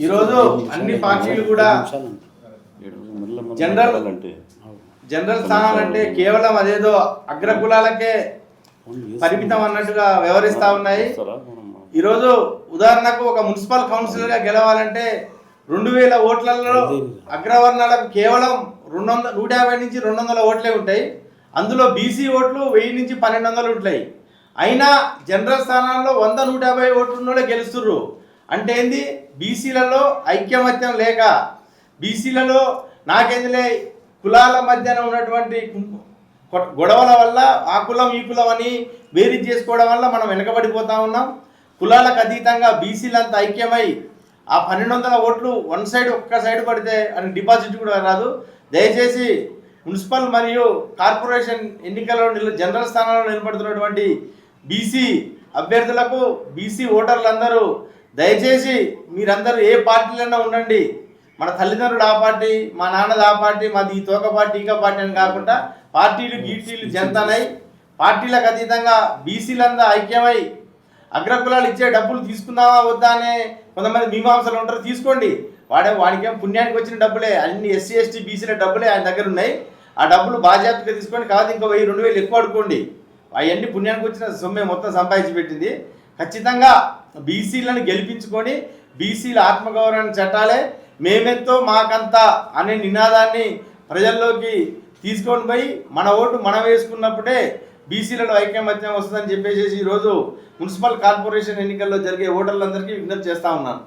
ఈరోజు అన్ని పార్టీలు కూడా జనరల్ జనరల్ స్థానాలంటే కేవలం అదేదో అగ్రకులాలకే పరిమితం అన్నట్టుగా వ్యవహరిస్తూ ఉన్నాయి. ఈరోజు ఉదాహరణకు ఒక మున్సిపల్ కౌన్సిలర్గా గెలవాలంటే 2000 ఓట్లలో అగ్రవర్ణాలకు కేవలం 150 నుంచి 200 ఓట్లే ఉంటాయి. అందులో బీసీ ఓట్లు 1000 నుంచి 1200 ఉంటాయి. అయినా జనరల్ స్థానాల్లో 100-150 ఓట్లు ఉన్నోళ్ళే గెలుస్తుర్రు. అంటే ఏంది? బీసీలలో ఐక్యమత్యం లేక, బీసీలలో నాకేందులే కులాల మధ్యన ఉన్నటువంటి గొడవల వల్ల ఆ కులం ఈ కులం అని వేరు చేసుకోవడం వల్ల మనం వెనకబడిపోతూ ఉన్నాం. కులాలకు అతీతంగా బీసీలంతా ఐక్యమై ఆ 1200 ఓట్లు ఒక్క సైడ్ పడితే అని డిపాజిట్ కూడా రాదు. దయచేసి మున్సిపల్ మరియు కార్పొరేషన్ ఎన్నికల్లో జనరల్ స్థానాల్లో నిలబడుతున్నటువంటి బీసీ అభ్యర్థులకు, బీసీ ఓటర్లందరూ దయచేసి మీరందరూ ఏ పార్టీలైనా ఉండండి, మన తల్లిదండ్రులు ఆ పార్టీ, మా నాన్నది ఆ పార్టీ, మాది ఈ తోక పార్టీ ఈక పార్టీ అని కాకుండా పార్టీలు గీటీలు జంతనై పార్టీలకు అతీతంగా బీసీలంతా ఐక్యమై అగ్రకులాలు ఇచ్చే డబ్బులు తీసుకుందామా వద్దా అనే కొంతమంది మీమాంసలు ఉంటారు. తీసుకోండి, వాడికేం పుణ్యానికి వచ్చిన డబ్బులే, అన్ని ఎస్సీ ఎస్టీ బీసీల డబ్బులే ఆయన దగ్గర ఉన్నాయి. ఆ డబ్బులు బాధ్యతగా తీసుకోండి. కాదు ఇంకో 1000-2000 ఎక్కువ అడుకోండి. అవన్నీ పుణ్యానికి వచ్చిన సొమ్మే మొత్తం సంపాదించి పెట్టింది. ఖచ్చితంగా బీసీలను గెలిపించుకొని బీసీల ఆత్మగౌరవాన్ని చట్టాలే మేమెంతో మాకంతా అనే నినాదాన్ని ప్రజల్లోకి తీసుకొని పోయి మన ఓటు మనం వేసుకున్నప్పుడే బీసీలలో ఐక్యమత్యం వస్తుందని చెప్పేసి ఈరోజు మున్సిపల్ కార్పొరేషన్ ఎన్నికల్లో జరిగే ఓటర్లందరికీ విజ్ఞప్తి చేస్తూ ఉన్నాను.